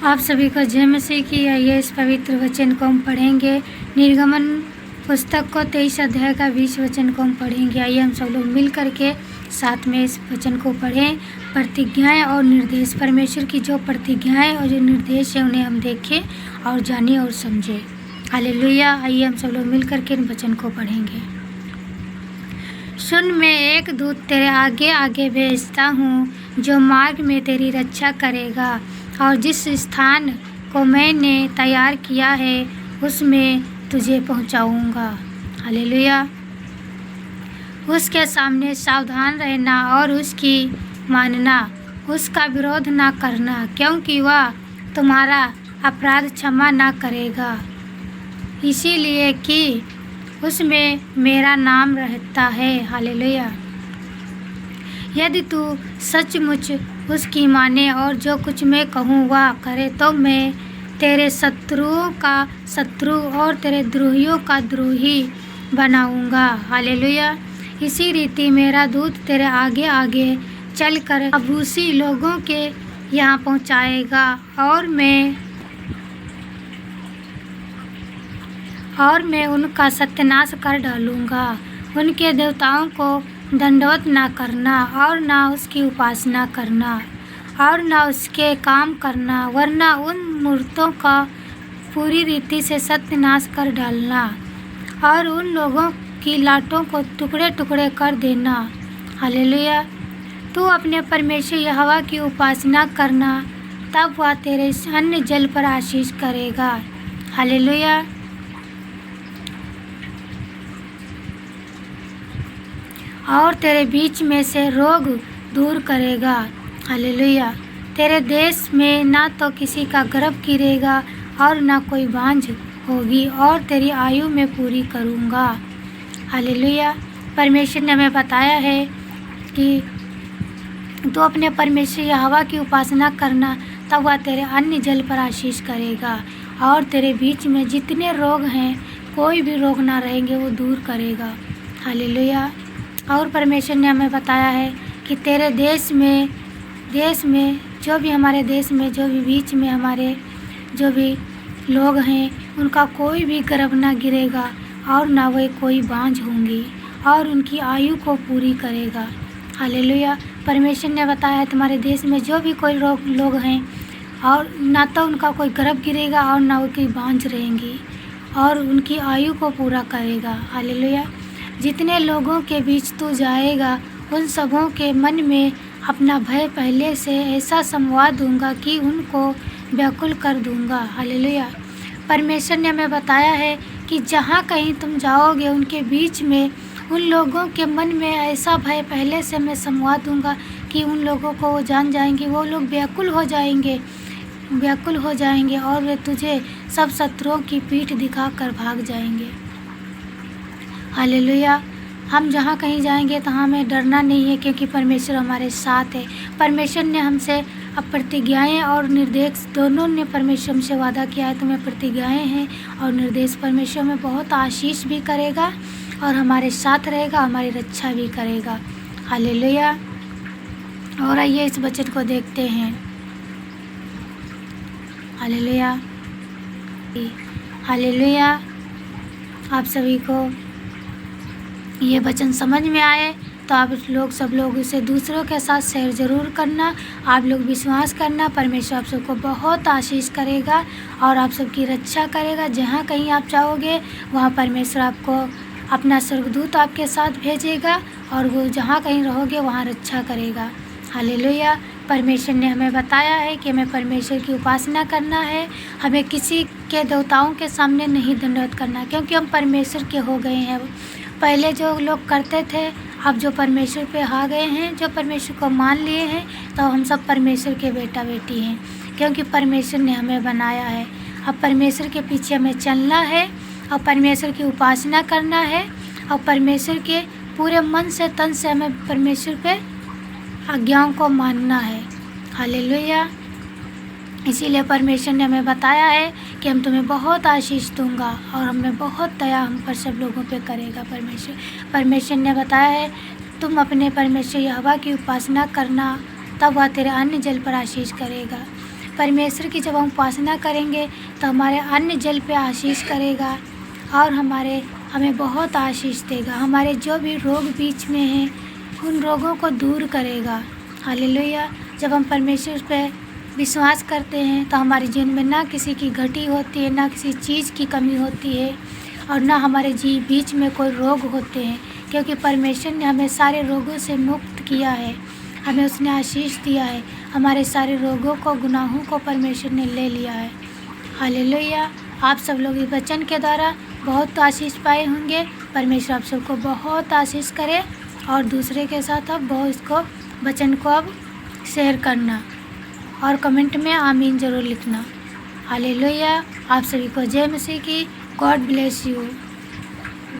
आप सभी को जय मसीह की। आइए इस पवित्र वचन को हम पढ़ेंगे। निर्गमन पुस्तक को 23 अध्याय का 20 वचन को हम पढ़ेंगे। आइए हम सब लोग मिल करके साथ में इस वचन को पढ़ें। प्रतिज्ञाएं और निर्देश, परमेश्वर की जो प्रतिज्ञाएं और जो निर्देश है उन्हें हम देखें और जानें और समझें। हालेलुया। आइए हम सब लोग मिल करके इन वचन को पढ़ेंगे। सुन, मैं एक दूत तेरे आगे आगे भेजता हूँ जो मार्ग में तेरी रक्षा करेगा, और जिस स्थान को मैंने तैयार किया है उसमें तुझे पहुँचाऊँगा। हालेलुया। उसके सामने सावधान रहना और उसकी मानना, उसका विरोध ना करना, क्योंकि वह तुम्हारा अपराध क्षमा ना करेगा, इसीलिए कि उसमें मेरा नाम रहता है। हालेलुया। यदि तू सचमुच उसकी माने और जो कुछ मैं कहूँ वह करे, तो मैं तेरे शत्रुओं का शत्रु और तेरे द्रोहियों का द्रोही बनाऊँगा। हालेलुया। इसी रीति मेरा दूत तेरे आगे आगे चलकर अबूसी लोगों के यहाँ पहुँचाएगा, और मैं उनका सत्यानाश कर डालूँगा। उनके देवताओं को दंडवत ना करना और ना उसकी उपासना करना और ना उसके काम करना, वरना उन मूर्तों का पूरी रीति से सत्यानाश कर डालना और उन लोगों की लाटों को टुकड़े टुकड़े कर देना। हालेलुया। तू अपने परमेश्वर यहोवा की उपासना करना, तब वह तेरे अन्न जल पर आशीष करेगा। हालेलुया। और तेरे बीच में से रोग दूर करेगा। हालेलुया। तेरे देश में ना तो किसी का गर्भ गिरेगा और ना कोई बांझ होगी, और तेरी आयु में पूरी करूँगा। हालेलुया। परमेश्वर ने हमें बताया है कि तू अपने परमेश्वर यहोवा की उपासना करना, तब वह तेरे अन्न जल पर आशीष करेगा, और तेरे बीच में जितने रोग हैं, कोई भी रोग ना रहेंगे, वो दूर करेगा। हालेलुया। और परमेश्वर ने हमें बताया है कि तेरे देश में जो भी हमारे देश में जो भी बीच में हमारे जो भी लोग हैं, उनका कोई भी गर्भ ना गिरेगा और ना वे कोई बांझ होंगी, और उनकी आयु को पूरी करेगा। हालेलुया। परमेश्वर ने बताया है तुम्हारे देश में जो भी कोई लोग हैं, और ना तो उनका कोई गर्भ गिरेगा और ना वो कोई बांझ रहेंगी, और उनकी आयु को पूरा करेगा। हालेलुया। जितने लोगों के बीच तू जाएगा, उन सबों के मन में अपना भय पहले से ऐसा समवा दूंगा कि उनको व्याकुल कर दूंगा। हालेलुया। परमेश्वर ने हमें बताया है कि जहाँ कहीं तुम जाओगे, उनके बीच में उन लोगों के मन में ऐसा भय पहले से मैं समवा दूंगा कि उन लोगों को वो जान जाएंगे, वो लोग व्याकुल हो जाएंगे और वे तुझे सब शत्रुओं की पीठ दिखा कर भाग जाएंगे। हालेलुया। हम जहाँ कहीं जाएंगे तो हमें डरना नहीं है, क्योंकि परमेश्वर हमारे साथ है। परमेश्वर ने हमसे अब प्रतिज्ञाएं और निर्देश दोनों ने परमेश्वर हमसे वादा किया है। तुम्हें प्रतिज्ञाएं हैं और निर्देश। परमेश्वर में बहुत आशीष भी करेगा और हमारे साथ रहेगा, हमारी रक्षा भी करेगा। हालेलुया। और आइए इस वचन को देखते हैं। हालेलुया। हालेलुया। आप सभी को ये वचन समझ में आए तो आप सब लोग इसे दूसरों के साथ शेयर ज़रूर करना। आप लोग विश्वास करना, परमेश्वर आप सबको बहुत आशीष करेगा और आप सबकी रक्षा करेगा। जहाँ कहीं आप जाओगे, वहाँ परमेश्वर आपको अपना स्वर्गदूत आपके साथ भेजेगा, और वो जहाँ कहीं रहोगे वहाँ रक्षा करेगा। हालेलुया। परमेश्वर ने हमें बताया है कि हमें परमेश्वर की उपासना करना है, हमें किसी के देवताओं के सामने नहीं दंडवत करना, क्योंकि हम परमेश्वर के हो गए हैं। पहले जो लोग करते थे, अब जो परमेश्वर पे आ गए हैं, जो परमेश्वर को मान लिए हैं, तो हम सब परमेश्वर के बेटा बेटी हैं, क्योंकि परमेश्वर ने हमें बनाया है। अब परमेश्वर के पीछे हमें चलना है और परमेश्वर की उपासना करना है, और परमेश्वर के पूरे मन से तन से हमें परमेश्वर पे आज्ञाओं को मानना है। हालेलुया। इसीलिए परमेश्वर ने हमें बताया है कि हम तुम्हें बहुत आशीष दूंगा और हमें बहुत दया हम पर सब लोगों पे करेगा। परमेश्वर ने बताया है तुम अपने परमेश्वर यहोवा की उपासना करना, तब वह तेरे अन्न जल पर आशीष करेगा। परमेश्वर की जब हम उपासना करेंगे तो हमारे अन्न जल पे आशीष करेगा और हमें बहुत आशीष देगा। हमारे जो भी रोग बीच में हैं उन रोगों को दूर करेगा। हालेलुया। जब हम परमेश्वर पे विश्वास करते हैं तो हमारे जीवन में ना किसी की घटी होती है, ना किसी चीज़ की कमी होती है और ना हमारे बीच में कोई रोग होते हैं, क्योंकि परमेश्वर ने हमें सारे रोगों से मुक्त किया है। हमें उसने आशीष दिया है। हमारे सारे रोगों को, गुनाहों को परमेश्वर ने ले लिया है। हालेलुया। आप सब लोग इस वचन के द्वारा बहुत आशीष पाए होंगे। परमेश्वर आप सबको बहुत आशीष करे और दूसरे के साथ अब बहुत इसको वचन को अब शेयर करना और कमेंट में आमीन ज़रूर लिखना। हालेलुया। आप सभी को जय मसीह की। God bless you.